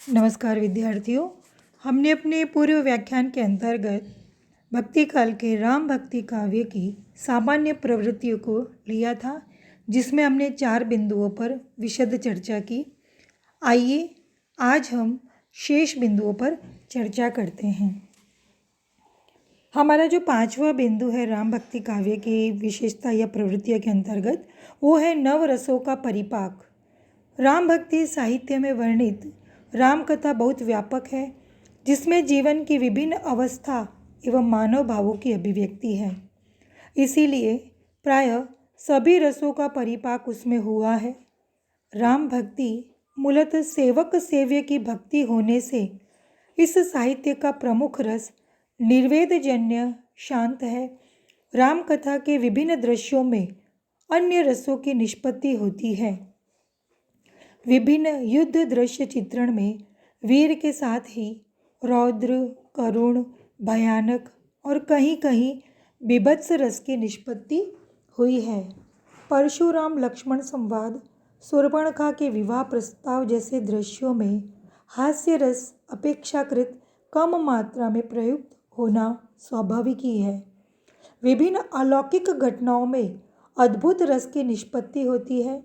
नमस्कार विद्यार्थियों। हमने अपने पूर्व व्याख्यान के अंतर्गत भक्ति काल के राम भक्ति काव्य की सामान्य प्रवृत्तियों को लिया था, जिसमें हमने 4 बिंदुओं पर विशद चर्चा की। आइए आज हम शेष बिंदुओं पर चर्चा करते हैं। हमारा जो 5वां बिंदु है राम भक्ति काव्य की विशेषता या प्रवृत्तियों के अंतर्गत, वो है नव रसों का परिपाक। राम भक्ति साहित्य में वर्णित राम कथा बहुत व्यापक है, जिसमें जीवन की विभिन्न अवस्था एवं मानव भावों की अभिव्यक्ति है। इसीलिए प्रायः सभी रसों का परिपाक उसमें हुआ है। राम भक्ति मूलतः सेवक सेव्य की भक्ति होने से इस साहित्य का प्रमुख रस निर्वेदजन्य शांत है। राम कथा के विभिन्न दृश्यों में अन्य रसों की निष्पत्ति होती है। विभिन्न युद्ध दृश्य चित्रण में वीर के साथ ही रौद्र, करुण, भयानक और कहीं कहीं बीभत्स रस की निष्पत्ति हुई है। परशुराम लक्ष्मण संवाद, शूर्पणखा के विवाह प्रस्ताव जैसे दृश्यों में हास्य रस अपेक्षाकृत कम मात्रा में प्रयुक्त होना स्वाभाविक ही है। विभिन्न अलौकिक घटनाओं में अद्भुत रस की निष्पत्ति होती है।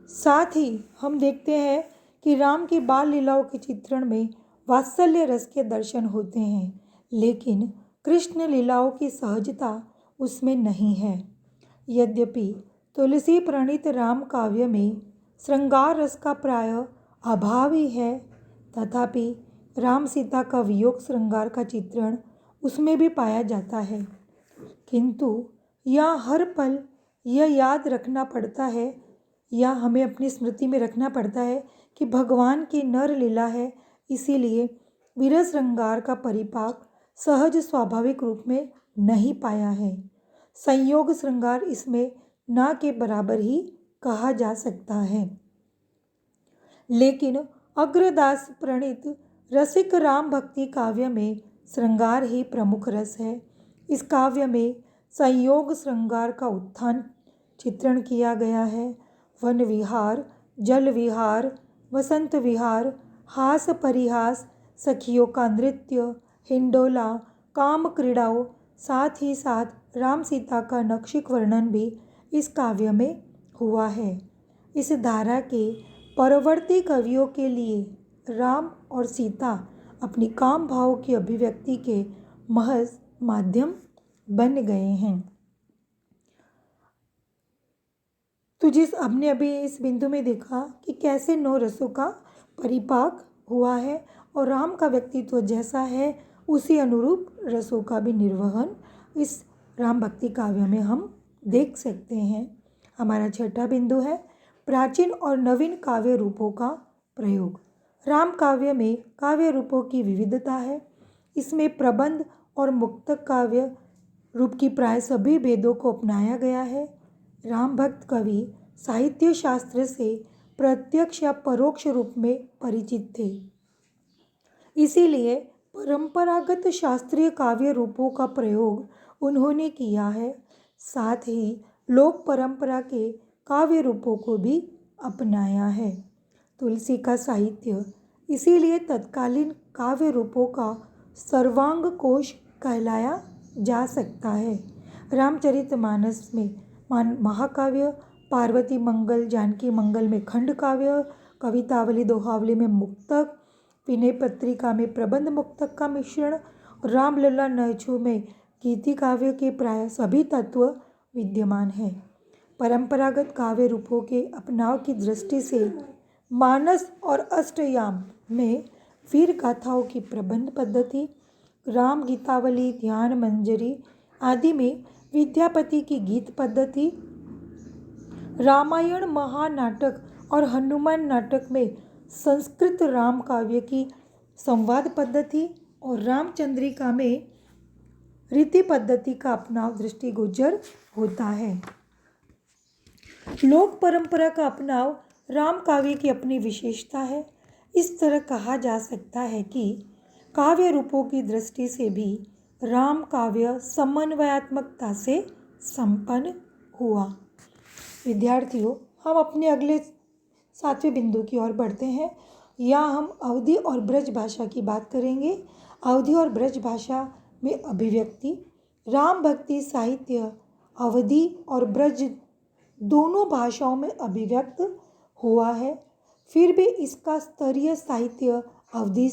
साथ ही हम देखते हैं कि राम की बाल लीलाओं के चित्रण में वात्सल्य रस के दर्शन होते हैं, लेकिन कृष्ण लीलाओं की सहजता उसमें नहीं है। यद्यपि तुलसी प्रणीत राम काव्य में श्रृंगार रस का प्रायः अभाव ही है, तथापि राम सीता का वियोग श्रृंगार का चित्रण उसमें भी पाया जाता है। किंतु यह हर पल यह याद रखना पड़ता है या हमें अपनी स्मृति में रखना पड़ता है कि भगवान की नर लीला है, इसीलिए वीर श्रृंगार का परिपाक सहज स्वाभाविक रूप में नहीं पाया है। संयोग श्रृंगार इसमें ना के बराबर ही कहा जा सकता है। लेकिन अग्रदास प्रणीत रसिक राम भक्ति काव्य में श्रृंगार ही प्रमुख रस है। इस काव्य में संयोग श्रृंगार का उत्थान चित्रण किया गया है। वन विहार, जल विहार, वसंत विहार, हास परिहास, सखियों का नृत्य, हिंडोला, काम क्रीड़ाओं, साथ ही साथ राम सीता का नक्षिक वर्णन भी इस काव्य में हुआ है। इस धारा के परवर्ती कवियों के लिए राम और सीता अपनी काम भाव की अभिव्यक्ति के महज माध्यम बन गए हैं। तो जिस हमने अभी इस बिंदु में देखा कि कैसे 9 रसों का परिपाक हुआ है और राम का व्यक्तित्व जैसा है उसी अनुरूप रसों का भी निर्वहन इस राम भक्ति काव्य में हम देख सकते हैं। हमारा 6वां बिंदु है प्राचीन और नवीन काव्य रूपों का प्रयोग। राम काव्य में काव्य रूपों की विविधता है। इसमें प्रबंध और मुक्तक काव्य रूप की प्राय सभी भेदों को अपनाया गया है। राम भक्त कवि साहित्य शास्त्र से प्रत्यक्ष या परोक्ष रूप में परिचित थे, इसीलिए परंपरागत शास्त्रीय काव्य रूपों का प्रयोग उन्होंने किया है। साथ ही लोक परंपरा के काव्य रूपों को भी अपनाया है। तुलसी का साहित्य इसीलिए तत्कालीन काव्य रूपों का सर्वांग कोश कहलाया जा सकता है। रामचरितमानस में महाकाव्य, पार्वती मंगल, जानकी मंगल में खंड काव्य, कवितावली दोहावली में मुक्तक, विनय पत्रिका में प्रबंध मुक्तक का मिश्रण, रामलला नैछू में गीति काव्य के प्राय सभी तत्व विद्यमान हैं। परंपरागत काव्य रूपों के अपनाव की दृष्टि से मानस और अष्टयाम में वीर गाथाओं की प्रबंध पद्धति, राम गीतावली, ध्यान मंजरी आदि में विद्यापति की गीत पद्धति, रामायण महानाटक और हनुमान नाटक में संस्कृत राम काव्य की संवाद पद्धति और रामचंद्रिका में रीति पद्धति का अपनाव दृष्टिगोचर होता है। लोक परंपरा का अपनाव राम काव्य की अपनी विशेषता है। इस तरह कहा जा सकता है कि काव्य रूपों की दृष्टि से भी राम काव्य समन्वयात्मकता से संपन्न हुआ। विद्यार्थियों, हम अपने अगले 7वें बिंदु की ओर बढ़ते हैं। यहाँ हम अवधी और ब्रज भाषा की बात करेंगे। अवधी और ब्रज भाषा में अभिव्यक्ति। राम भक्ति साहित्य अवधी और ब्रज दोनों भाषाओं में अभिव्यक्त हुआ है, फिर भी इसका स्तरीय साहित्य अवधी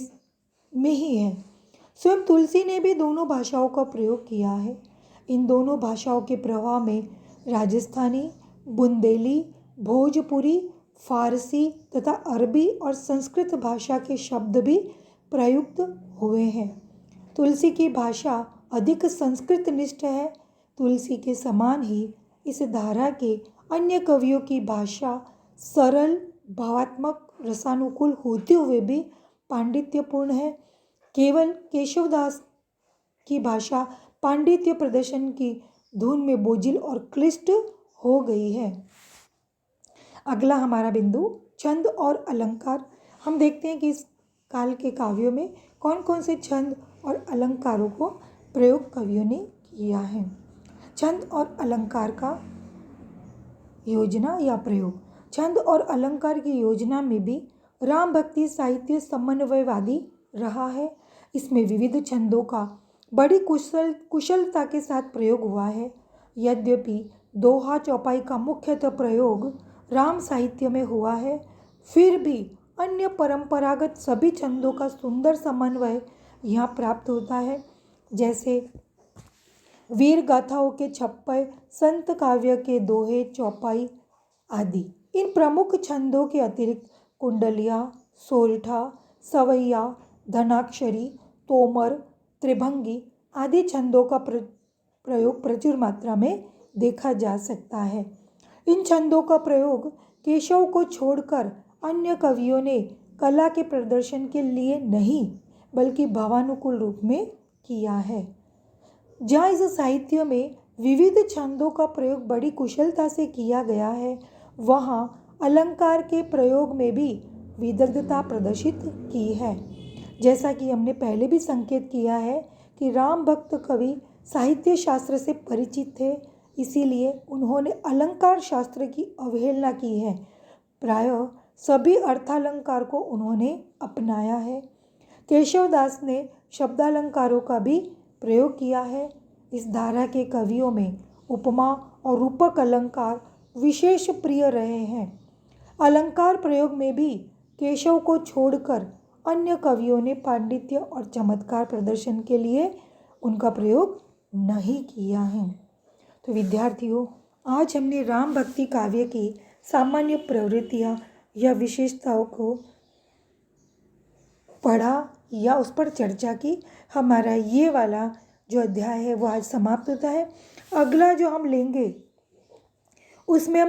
में ही है। स्वयं तुलसी ने भी दोनों भाषाओं का प्रयोग किया है। इन दोनों भाषाओं के प्रवाह में राजस्थानी, बुंदेली, भोजपुरी, फारसी तथा अरबी और संस्कृत भाषा के शब्द भी प्रयुक्त हुए हैं। तुलसी की भाषा अधिक संस्कृत निष्ठ है। तुलसी के समान ही इस धारा के अन्य कवियों की भाषा सरल, भावात्मक, रसानुकूल होते हुए भी पांडित्यपूर्ण है। केवल केशवदास की भाषा पांडित्य प्रदर्शन की धुन में बोझिल और क्लिष्ट हो गई है। अगला हमारा बिंदु छंद और अलंकार। हम देखते हैं कि इस काल के काव्यों में कौन कौन से छंद और अलंकारों को प्रयोग कवियों ने किया है। छंद और अलंकार का योजना या प्रयोग। छंद और अलंकार की योजना में भी राम भक्ति साहित्य समन्वयवादी रहा है। इसमें विविध छंदों का बड़ी कुशलता के साथ प्रयोग हुआ है। यद्यपि दोहा चौपाई का मुख्यतः प्रयोग राम साहित्य में हुआ है, फिर भी अन्य परंपरागत सभी छंदों का सुंदर समन्वय यहाँ प्राप्त होता है, जैसे वीर गाथाओं के छप्पय, संत काव्य के दोहे, चौपाई आदि। इन प्रमुख छंदों के अतिरिक्त कुंडलिया, सोरठा, सवैया, धनाक्षरी, तोमर, त्रिभंगी आदि छंदों का प्रयोग प्रचुर मात्रा में देखा जा सकता है। इन छंदों का प्रयोग केशव को छोड़कर अन्य कवियों ने कला के प्रदर्शन के लिए नहीं, बल्कि भावानुकूल रूप में किया है। जहाँ इस साहित्य में विविध छंदों का प्रयोग बड़ी कुशलता से किया गया है, वहाँ अलंकार के प्रयोग में भी विदग्धता प्रदर्शित की है। जैसा कि हमने पहले भी संकेत किया है कि राम भक्त कवि साहित्य शास्त्र से परिचित थे, इसीलिए उन्होंने अलंकार शास्त्र की अवहेलना की है। प्रायः सभी अर्थालंकार को उन्होंने अपनाया है। केशवदास ने शब्दालंकारों का भी प्रयोग किया है। इस धारा के कवियों में उपमा और रूपक अलंकार विशेष प्रिय रहे हैं। अलंकार प्रयोग में भी केशव को छोड़कर अन्य कवियों ने पांडित्य और चमत्कार प्रदर्शन के लिए उनका प्रयोग नहीं किया है। तो विद्यार्थियों, आज हमने राम भक्ति काव्य की सामान्य प्रवृत्तियाँ या विशेषताओं को पढ़ा या उस पर चर्चा की। हमारा ये वाला जो अध्याय है वो आज समाप्त होता है। अगला जो हम लेंगे उसमें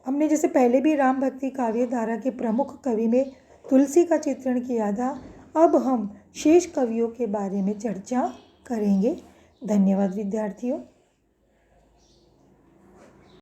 हमने जैसे पहले भी राम भक्ति काव्य धारा के प्रमुख कवि में तुलसी का चित्रण किया था, अब हम शेष कवियों के बारे में चर्चा करेंगे। धन्यवाद विद्यार्थियों।